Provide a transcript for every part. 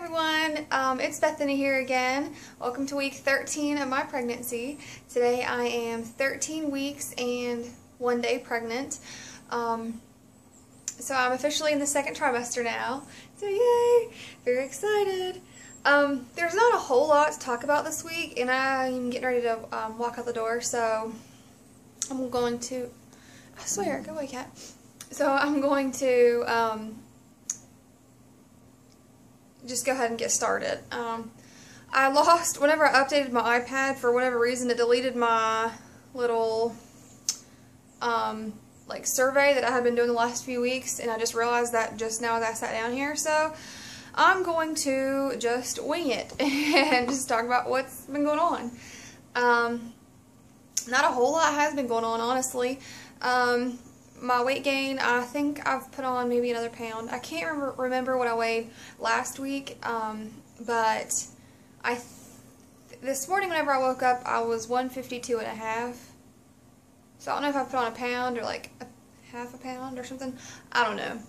everyone, it's Bethany here again. Welcome to week 13 of my pregnancy. Today I am 13 weeks and 1 day pregnant. So I'm officially in the second trimester now. So yay! Very excited. There's not a whole lot to talk about this week, and I'm getting ready to walk out the door, so I'm going to, I swear, go away, cat. So I'm going to just go ahead and get started. I lost, whenever I updated my iPad, for whatever reason, it deleted my little like survey that I had been doing the last few weeks, and I just realized that just now as I sat down here. So I'm going to just wing it and just talk about what's been going on. Not a whole lot has been going on, honestly. My weight gain, I think I've put on maybe another pound. I can't remember what I weighed last week, but this morning whenever I woke up, I was 152.5. So I don't know if I put on a pound or like half a pound or something. I don't know.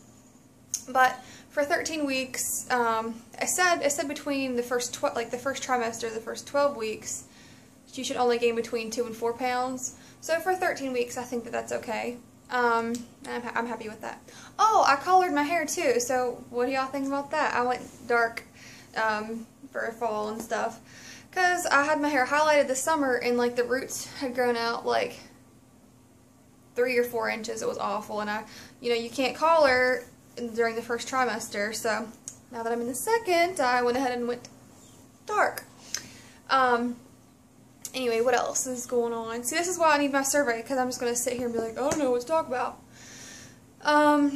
But for 13 weeks, it said between the first trimester, the first 12 weeks, you should only gain between 2 and 4 pounds. So for 13 weeks, I think that that's okay. I'm happy with that. Oh, I colored my hair too, so what do y'all think about that? I went dark for fall and stuff, because I had my hair highlighted this summer and like the roots had grown out like 3 or 4 inches. It was awful, and you can't color during the first trimester, so now that I'm in the second, I went ahead and went dark. Anyway, what else is going on? See, this is why I need my survey, because I'm just going to sit here and be like, I don't know what to talk about. I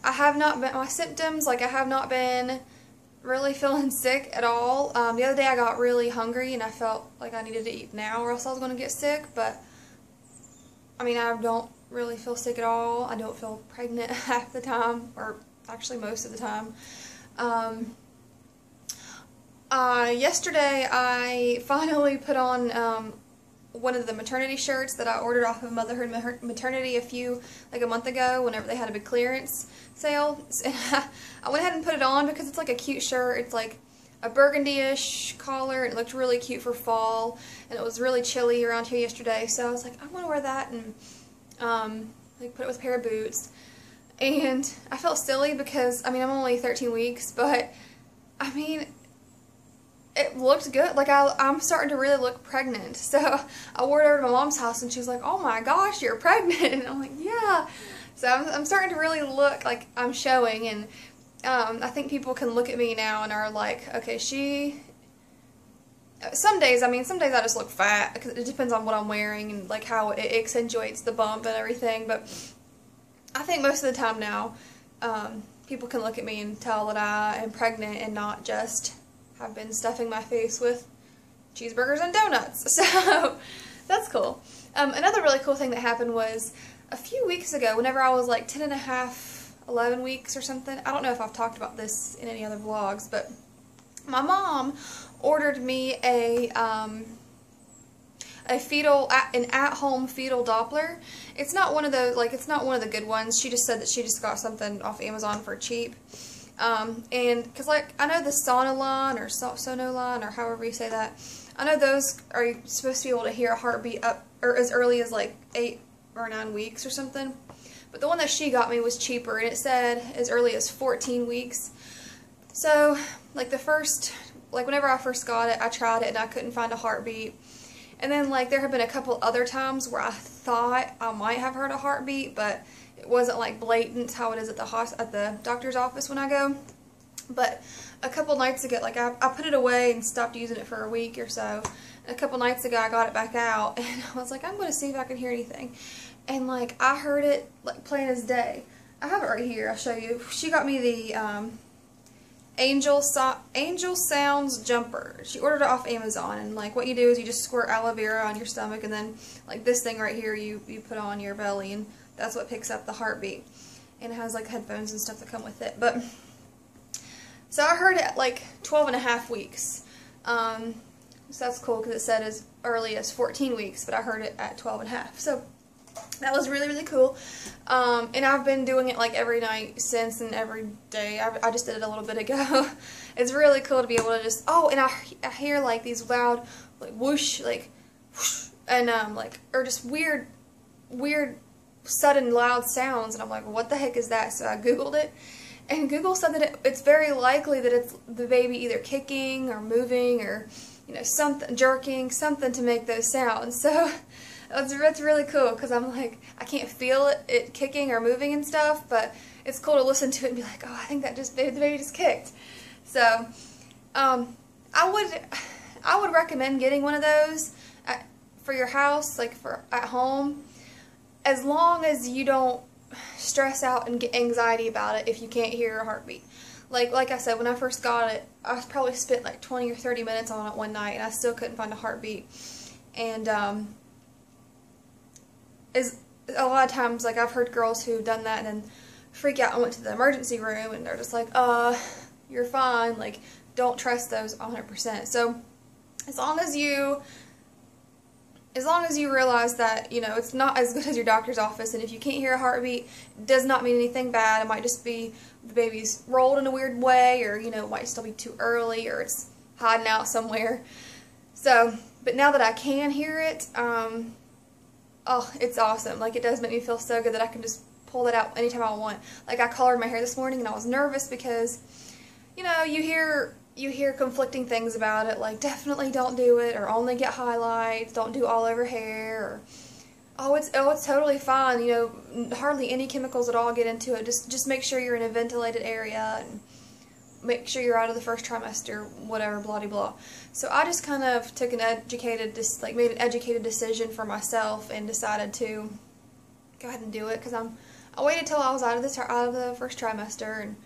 have not been, my symptoms, like I have not been really feeling sick at all. The other day I got really hungry and I felt like I needed to eat now or else I was going to get sick, but I mean, I don't really feel sick at all. I don't feel pregnant half the time, or actually most of the time. Yesterday I finally put on one of the maternity shirts that I ordered off of Motherhood Maternity like a month ago, whenever they had a big clearance sale. And I went ahead and put it on because it's like a cute shirt. It's like a burgundy-ish collar, and it looked really cute for fall, and it was really chilly around here yesterday, so I was like, I want to wear that, and like put it with a pair of boots. And I felt silly because, I mean, I'm only 13 weeks, but I mean, it looked good. Like, I'm starting to really look pregnant. So I wore it over to my mom's house, and she was like, oh my gosh, you're pregnant. And I'm like, yeah. So I'm starting to really look like I'm showing, and I think people can look at me now and are like, okay, some days I just look fat, because it depends on what I'm wearing and like how it accentuates the bump and everything. But I think most of the time now, people can look at me and tell that I am pregnant and not just have been stuffing my face with cheeseburgers and donuts. So that's cool. Another really cool thing that happened was a few weeks ago, whenever I was like 10 and a half, 11 weeks or something. I don't know if I've talked about this in any other vlogs, but my mom ordered me an at-home fetal Doppler. It's not one of those, like, it's not one of the good ones. She just said that she just got something off Amazon for cheap. And because, like, I know the Sonoline or Sonoline or however you say that, I know those are supposed to be able to hear a heartbeat up or as early as like 8 or 9 weeks or something. But the one that she got me was cheaper, and it said as early as 14 weeks. So, like, whenever I first got it, I tried it and I couldn't find a heartbeat. And then, like, there have been a couple other times where I thought I might have heard a heartbeat, but it wasn't like blatant how it is at the doctor's office when I go. But a couple nights ago, like, I put it away and stopped using it for a week or so. And a couple nights ago I got it back out, and I was like, I'm going to see if I can hear anything. And like, I heard it like plain as day. I have it right here, I'll show you. She got me the Angel Sounds Jumper. She ordered it off Amazon, and like what you do is you just squirt aloe vera on your stomach, and then like this thing right here you put on your belly, and that's what picks up the heartbeat. And it has like headphones and stuff that come with it. But so I heard it at like 12 and a half weeks. So that's cool because it said as early as 14 weeks, but I heard it at 12 and a half. So that was really, really cool. And I've been doing it like every night since, and every day. I just did it a little bit ago. It's really cool to be able to just, oh, and I hear like these loud, like whoosh, like whoosh, and like, or just weird, sudden loud sounds, and I'm like, what the heck is that? So I Googled it, and Google said that it's very likely that it's the baby either kicking or moving or, you know, something, jerking, something to make those sounds. So that's really cool, because I'm like, I can't feel it kicking or moving and stuff, but it's cool to listen to it and be like, oh, I think that the baby just kicked. So, I would recommend getting one of those for your house, like at home, as long as you don't stress out and get anxiety about it if you can't hear your heartbeat. Like I said, when I first got it, I probably spent like 20 or 30 minutes on it one night, and I still couldn't find a heartbeat. And is a lot of times, like, I've heard girls who've done that and then freak out and went to the emergency room, and they're just like, you're fine, like, don't trust those 100%. So as long as you realize that, you know, it's not as good as your doctor's office, and if you can't hear a heartbeat, it does not mean anything bad. It might just be the baby's rolled in a weird way, or, you know, it might still be too early, or it's hiding out somewhere. So, but now that I can hear it, oh, it's awesome. Like, it does make me feel so good that I can just pull that out anytime I want. Like, I colored my hair this morning, and I was nervous because, you know, you hear conflicting things about it, like, definitely don't do it, or only get highlights, don't do all over hair, or, oh, it's totally fine, you know, hardly any chemicals at all get into it. Just make sure you're in a ventilated area, and make sure you're out of the first trimester, whatever, blah de blah. So I just kind of took an made an educated decision for myself and decided to go ahead and do it, because I waited till I was out of the first trimester, and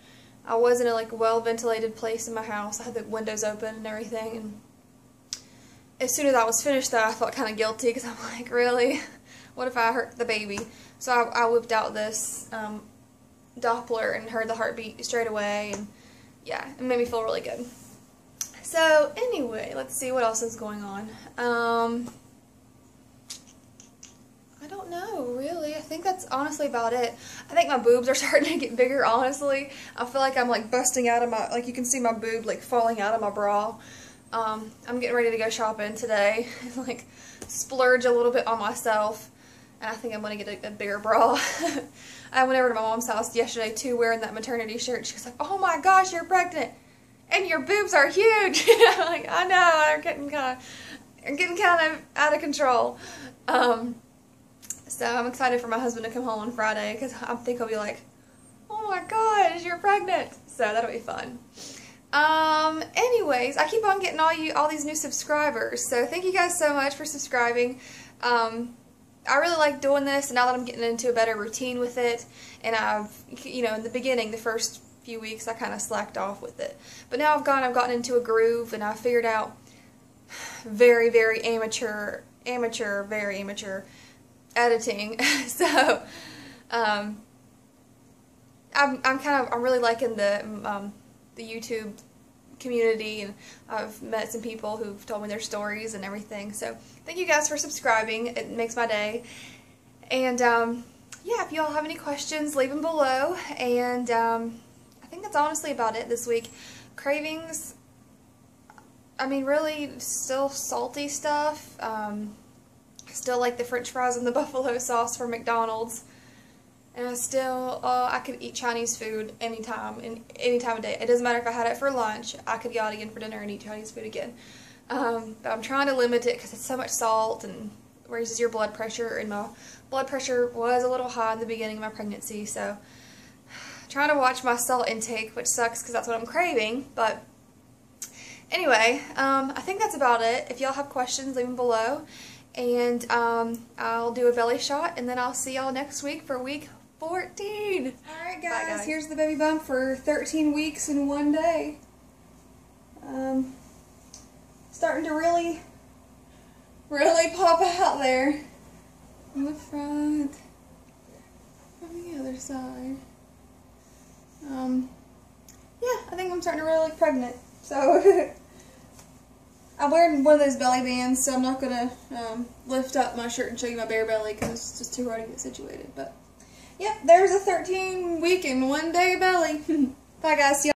I was in a like well ventilated place in my house. I had the windows open and everything, and as soon as I was finished, though, I felt kind of guilty, because I'm like, really, what if I hurt the baby? So I whipped out this Doppler and heard the heartbeat straight away, and yeah, it made me feel really good. So anyway, let's see what else is going on. I don't know, really. I think that's honestly about it. I think my boobs are starting to get bigger, honestly. I feel like I'm like busting out of my, like, you can see my boob like falling out of my bra. I'm getting ready to go shopping today and like splurge a little bit on myself. And I think I'm going to get a bigger bra. I went over to my mom's house yesterday too, wearing that maternity shirt. She was like, oh my gosh, you're pregnant. And your boobs are huge. I'm like, I know, they're getting kind of out of control. So I'm excited for my husband to come home on Friday, because I think he'll be like, oh my gosh, you're pregnant. So that'll be fun. Anyways, I keep on getting all these new subscribers. So thank you guys so much for subscribing. I really like doing this, and now that I'm getting into a better routine with it, and you know, in the beginning, the first few weeks, I kind of slacked off with it. But now I've gotten into a groove, and I figured out very, very amateur, very amateur editing. So, I'm really liking the YouTube community, and I've met some people who've told me their stories and everything. So thank you guys for subscribing. It makes my day. And yeah, if you all have any questions, leave them below. And I think that's honestly about it this week. Cravings, I mean, really still salty stuff. Still like the french fries and the buffalo sauce from McDonald's. And I could eat Chinese food any time of day. It doesn't matter if I had it for lunch. I could go out again for dinner and eat Chinese food again. But I'm trying to limit it, because it's so much salt and raises your blood pressure. And my blood pressure was a little high in the beginning of my pregnancy. So trying to watch my salt intake, which sucks because that's what I'm craving. But anyway, I think that's about it. If y'all have questions, leave them below. And I'll do a belly shot, and then I'll see y'all next week for week 14. Alright guys, here's the baby bump for 13 weeks and 1 day. Starting to really pop out there on the front, from the other side. Yeah, I think I'm starting to really look pregnant. So I'm wearing one of those belly bands, so I'm not going to lift up my shirt and show you my bare belly because it's just too hard to get situated. But, yep, there's a 13-week and 1-day belly. Bye, guys. See